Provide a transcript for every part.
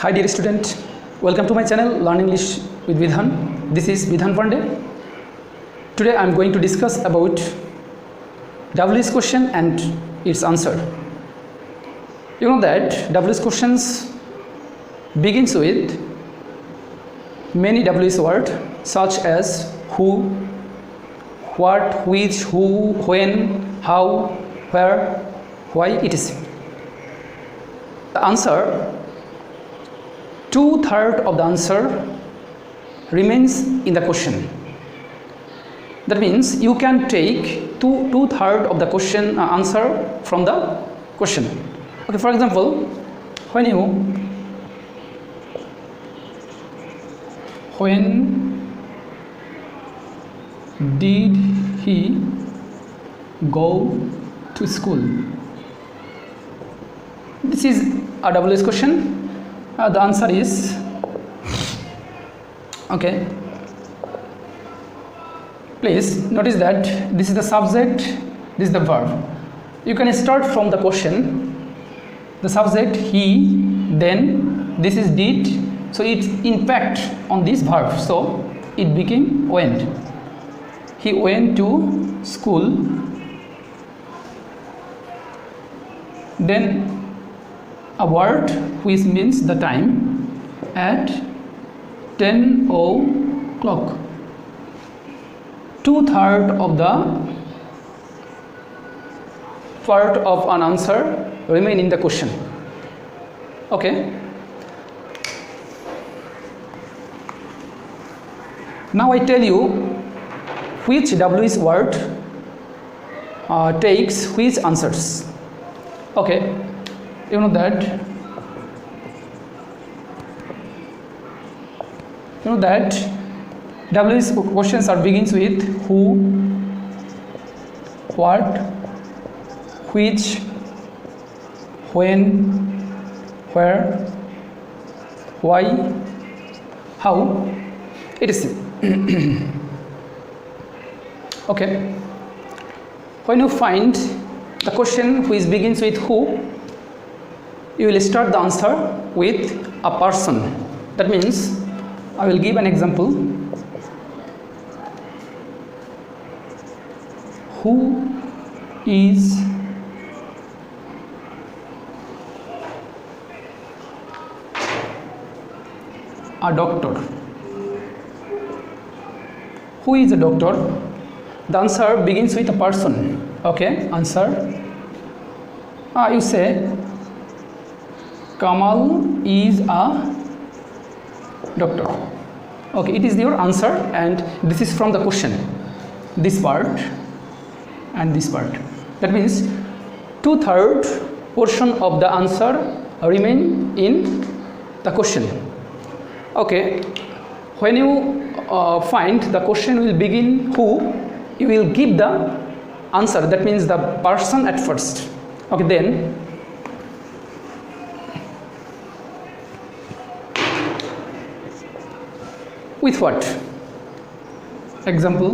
Hi dear student, welcome to my channel Learn English with Vidhan. This is Vidhan Pandey. Today I am going to discuss about WS question and its answer. You know that WS questions begins with many WS words such as who, what, which, who, when, how, where, why, etc. The answer, 2/3 of the answer remains in the question. That means you can take two-thirds of the question answer from the question. Okay, for example, when did he go to school? This is a WS question. The answer is okay. Please notice that this is the subject, this is the verb. You can start from the question. The subject he, then this is did, so its impact on this verb. So it became went. He went to school. Then a word which means the time at 10 o'clock. 2/3 of the part of an answer remain in the question. Okay. Now I tell you which WS word takes which answers. Okay. You know that WS questions are begins with who, what, which, when, where, why, how, etc. Okay. When you find the question which begins with who, you will start the answer with a person. That means I will give an example. Who is a doctor? Who is a doctor? The answer begins with a person. Okay, answer. You say Kamal is a doctor. Okay, it is your answer, and this is from the question. This part and this part. That means 2/3 portion of the answer remain in the question. Okay, when you find the question will begin who, you will give the answer. That means the person at first. Okay, then with what? Example,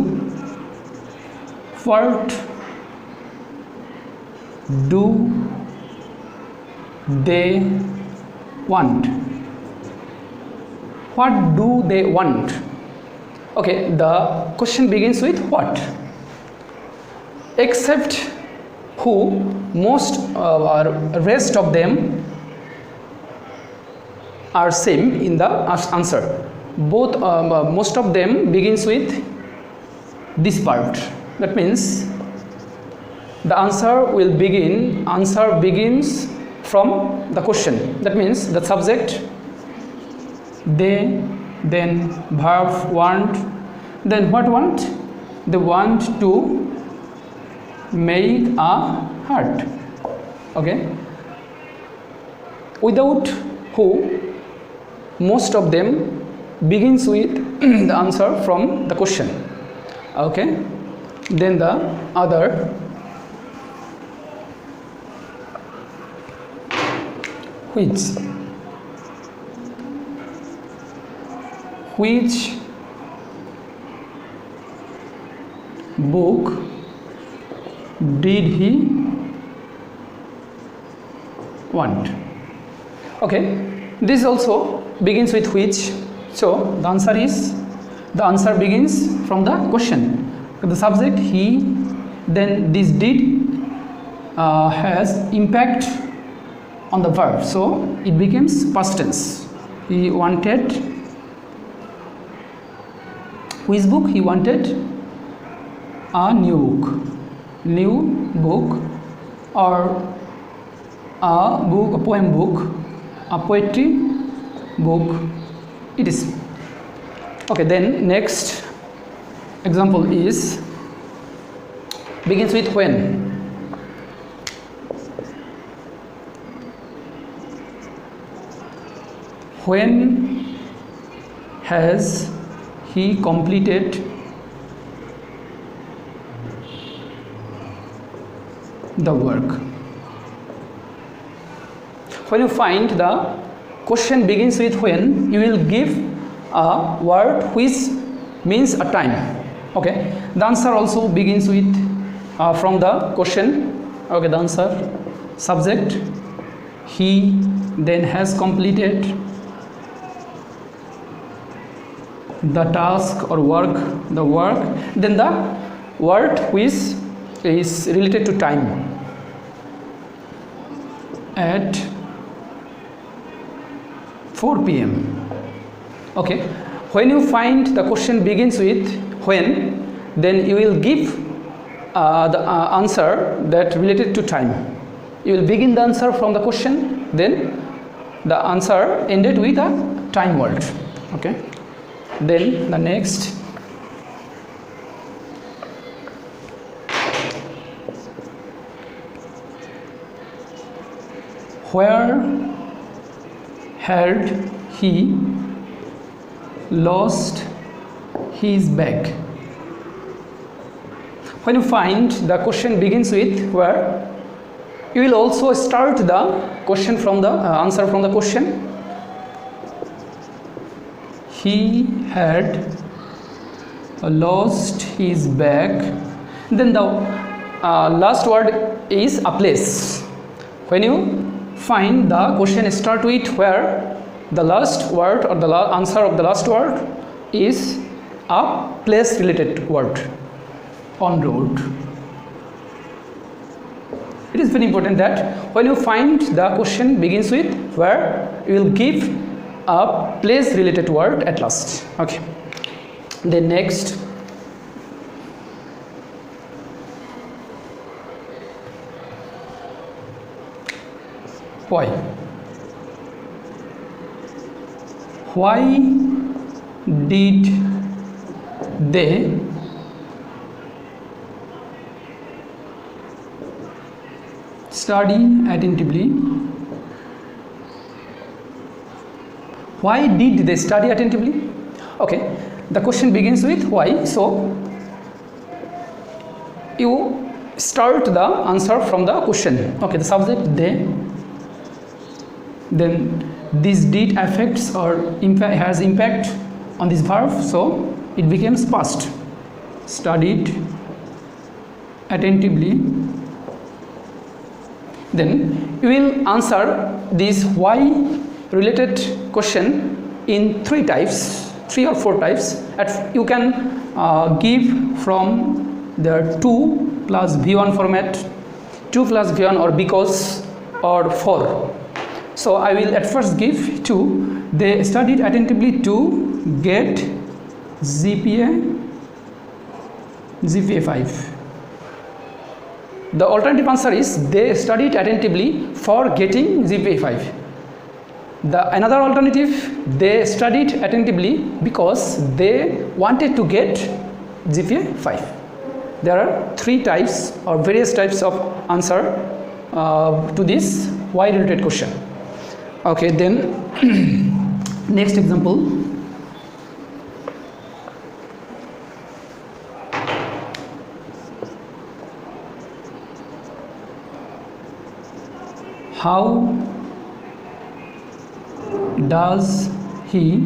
what do they want? What do they want? Okay, the question begins with what? Except who, most or rest of them are same in the answer. Both most of them begins with this part. That means the answer begins from the question. That means the subject, they, then verb, want, then what want? They want to make a heart. Okay, without who, most of them begins with the answer from the question. Okay, then the other, which book did he want? Okay, This also begins with which. So the answer begins from the question. The subject he, then this did has impact on the verb, so it becomes past tense. He wanted which book? He wanted a new book, or a book, a poem book, a poetry book. It is okay. Then next example is begins with when. When has he completed the work? When you find the question begins with when, you will give a word which means a time. Okay, the answer also begins with from the question. Okay, the answer subject he, then has completed the task or work, then the word which is related to time, at 4 p.m. Okay, when you find the question begins with when, then you will give the answer that related to time. You will begin the answer from the question, then the answer ended with a time word. Okay, then the next, where had he lost his bag? When you find the question begins with where, you will also start the question from the answer from the question. He had lost his bag, then the last word is a place. When you find the question start with where, the last word or the answer of the last word is a place related word. On road. It is very important that when you find the question begins with where, you will give a place related word at last. Okay, then next, why did they study attentively? Why did they study attentively? Okay, the question begins with why, so you start the answer from the question. Okay, the subject they, then this did affects or has impact on this verb, so it becomes past. Studied attentively. Then you will answer this why related question in three or four types. You can give from the 2 plus V1 format, 2 plus V1 or because or for. So I will at first give 2. They studied attentively to get GPA 5. The alternative answer is they studied attentively for getting GPA 5. Another alternative, they studied attentively because they wanted to get GPA 5. There are 3 types or various types of answer to this why related question. Okay, then next example. How does he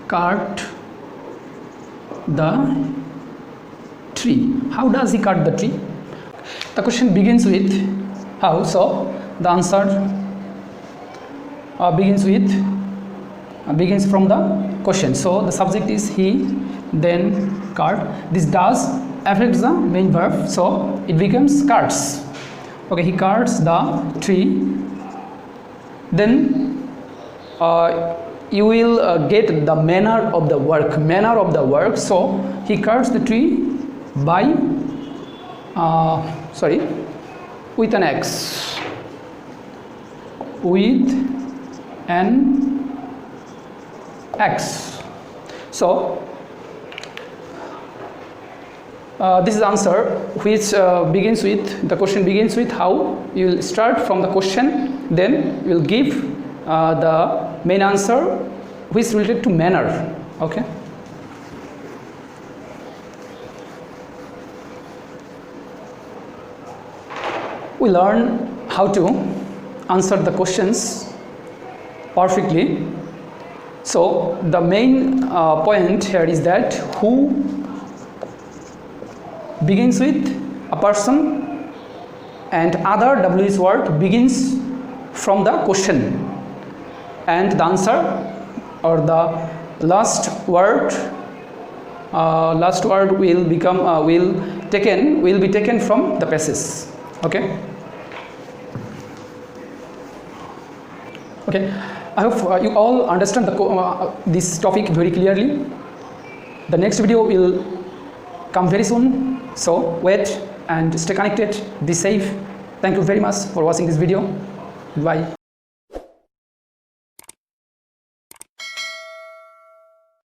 cut the tree? How does he cut the tree? The question begins with how. So the answer begins from the question. So the subject is he, then cart. This does affects the main verb, so it becomes carts. Okay, he carts the tree. Then you will get the manner of the work. So he carts the tree by with an axe. With an axe. So this is the answer, which begins with, the question begins with how. You will start from the question, then you will give the main answer which is related to manner. Okay. We learn how to answer the questions perfectly. So the main point here is that who begins with a person and other WH word begins from the question, and the answer or the last word will be taken from the passage. Okay. I hope you all understand this topic very clearly. The next video will come very soon, so wait and stay connected. Be safe. Thank you very much for watching this video. Bye.